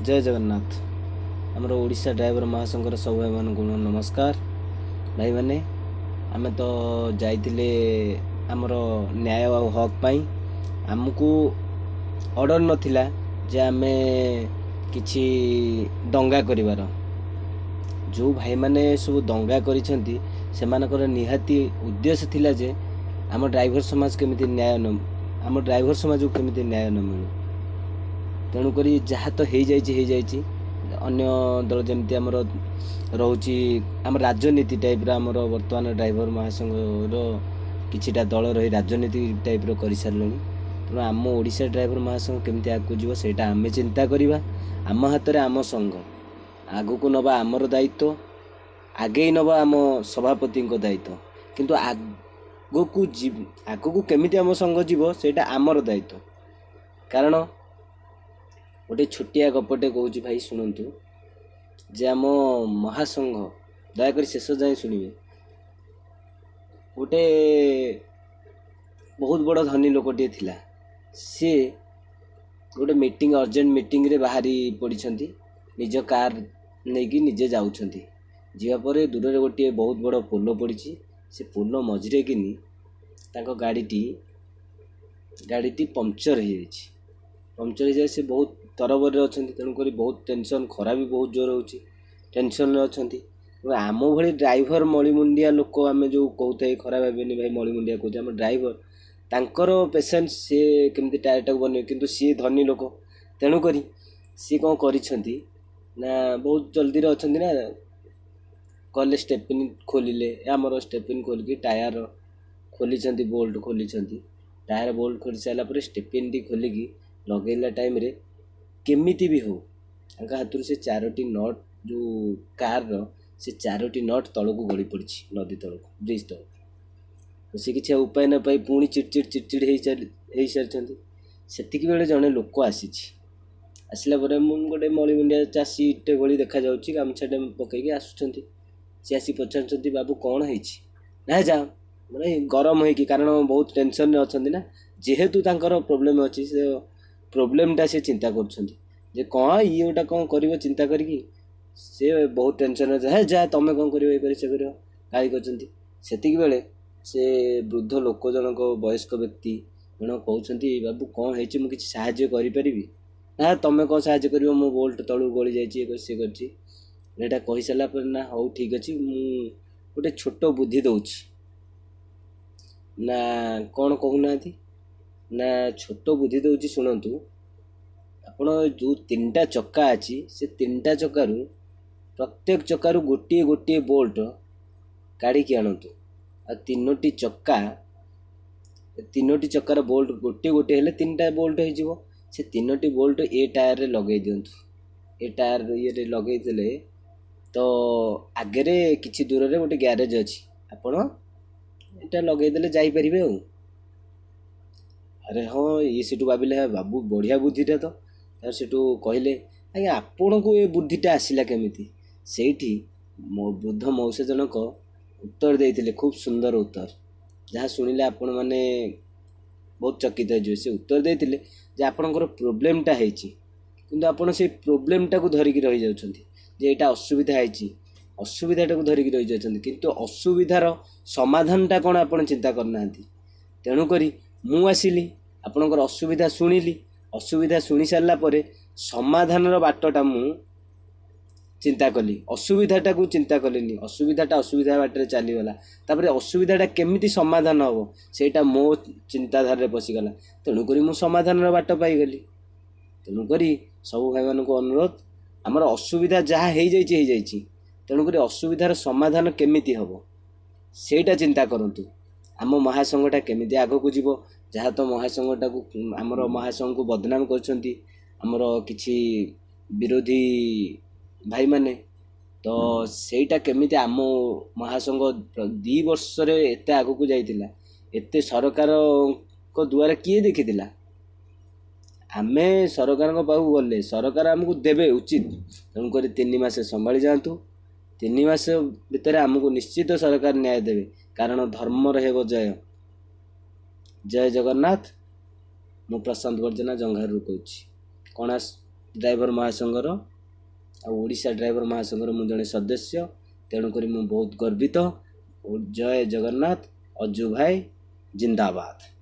जय जगन्नाथ। आमर ओडिशा ड्राइवर महासंघर सब भाई मान नमस्कार। भाई मैंने आम तो जाइले आमर न्याय और हक पाई आमको ऑर्डर नथिला जे आमे किछि दंगा करिवार। जो भाई मैंने सब दंगा करिसेंती सेमानकर निहाती उद्देश्य थिला जे आम ड्राइवर समाज केमिति न्याय न आम ड्राइवर समाज को केमिति न्याय न मिलू। तेणुक जहाँ तो हो जाइए अन्य दल जमी आमर रोचे आम राजनीति टाइप आमर बर्तमान ड्राइवर महासंघर किछिटा दल रही राजनीति टाइप कर सारे। तेणु आम ओडिशा ड्राइवर महासंघ केमती आगू जीव सेटा आमे चिंता करवा। आम हाथ में आम संघ आगू को नवा आमर दायित्व, आगे नवा आम सभापति दायित्व, किंतु आगू को केमिति आम संघ जीव सेटा आमर दायित्व। कारण गोटे छोटिया गपटे कहूँ भाई शुणु जे आम महासंघ दयाकोरी शेष जाए शुणवे। गोटे बहुत बड़ धनी लोकटे थिला, सी गोटे मीटिंग अर्जेंट मीटिंग रे बाहरी पड़ी निज कार नहीं कि निजे जाऊँच जापर दूर रे गोटे बहुत बड़ पोल पड़ी। से पोल मझिरे किनी तांको गाड़ीटी पंक्चर हो जाए। पंक्चर हो जाए से बहुत तरबर अच्छा। तेणुक बहुत टेंशन, खरा भी बहुत जोर हो टेंशन अच्छा। आम भली ड्राइवर मणिमुंडिया लोक आम जो कहते खरा भावेनि भाई मणिमुंडिया कहते आम ड्राइवर तांकर पेसेंस सी केमती टायरटा बन किंतु सी धनी लोक। तेणुक सी कौन करिसेंती ना बहुत जल्दी अच्छा ना कले स्टेपिन खोलिले आमर स्टेपिन खोलिकी टायर खोली बोल्ट खोली टायर बोल्ट खोली सारापर स्टेपिन टी खोलिकी लगेला टाइम रे केमिति भी हो हाथ से 4टी नट जो कार से 4टी नट तल को गड़ी पड़ी नदी तल को ब्रिज तल तो सी किसी उपाय न पाई पुणी चिड़चिड़ हो सारी। सेतिक बेले जड़े लोक आसला गोटे मणिमुंडिया चाषीटे भली देखा गामछाटे पकईकि आसुँच। सी आसी पचार बाबू कौन है जा मैंने गरम हो कारण बहुत टेंशन अच्छा ना जेहेतु तांकर प्रोब्लेम अच्छी से प्रोब्लेमटा से चिंता कर कौन ये गोटा कौन कर चिंता करी से बहुत टेंशन है जा तुम कौन कर गाड़ी करती बेले से वृद्ध लोक जनक वयस्क व्यक्ति जन कहते बाबू कौन है मुझे किसी साहाय्य करी ना तुम कौन साहाय्य कर मो बोल्ट तलू गली जाइए सी कर कही सारापर ना हौ ठीक अच्छे मु गोटे छोट बुद्धि दौची ना कौन कहूना ना छोट बुद्धि दौची शुणु आपण जो 3टा चक्का अच्छी से 3टा चक्कू प्रत्येक चक्कू गोटे गोटे बोल्ट काढ़ी आणतु आ 3टी चक्कार बोल्ट गोटे गोटे हेले 3टा बोल्ट हो से 3टी बोल्ट ए टायर रे लगे दिंतु। ए टायर ये लगे देले तो आगे किछि दूर रे गोटे ग्यारेज अच्छी आपण एटा लगेदेले जापर। अरे हाँ ये सेठू भाविले बाबू बढ़िया बुद्धिटा तो सेठू कहले आज्ञा आपण को ये बुद्धिटा आसला केमिति सेठी वृद्ध मौसा जनक उत्तर देते खूब सुंदर उत्तर जहाँ शुणिले आपण मैंने बहुत चकित हो। से उत्तर देते जे आपणकर प्रोब्लेमटा होती किंतु आपण से प्रोब्लेमटा को धरिकी रही जाउछंती जे एटा असुविधा है असुविधाटा को धरिकी रही जाउछंती किंतु असुविधार समाधानटा कौन आपण चिंता करना। तेणुक मु आसिली आपणकर असुविधा शुणिली असुविधा शुणी सारा पर समाधान बाटटा मु चिंता कली असुविधाटा को चिंता कलिनी असुविधाटा असुविधा बाटर चलीगला तापर असुविधाटा केमिति समाधान हम सेटा मो चिंताधार पशिगला। तेणुक मु समाधान बाट पाईगली। तेणुक सब भाई मान को अनुरोध आमर असुविधा जहाँ हो जाइए तेणुक असुविधार समाधान केमिति हम सेटा चिंता करंतु। आम महासंघटा केमिति आग को जीव जहाँ तो महासंघटा को आमर महासंघ को बदनाम करछंती आमर किछि विरोधी भाई माने तो सेटा केमिति आम महासंघ 2 वर्ष रे एते आग को जाइतिला एते सरकार को द्वारा किए देखितिला। आमे सरकार को पाहु गले सरकार आमको देबे उचित तेणुक 3 मास संभाली जातु 3 मास भितर आमको निश्चित सरकार न्याय देवे कारण धर्म रहेब जय। जय जगन्नाथ। मु प्रशांत वर्जना जंघारू कहूँ कणास। ଡ୍ରାଇଭର ମହାସଂଘର ଆଉ ଓଡ଼ିଶା ଡ୍ରାଇଭର ମହାସଂଘର ମୁଁ ଜଣେ ସଦସ୍ୟ। ତେଣୁକରି ମୁଁ ବହୁତ ଗର୍ବିତ। ଜୟ ଜଗନ୍ନାଥ। ଅଜୁ ଭାଇ ଜିନ୍ଦାବାଦ।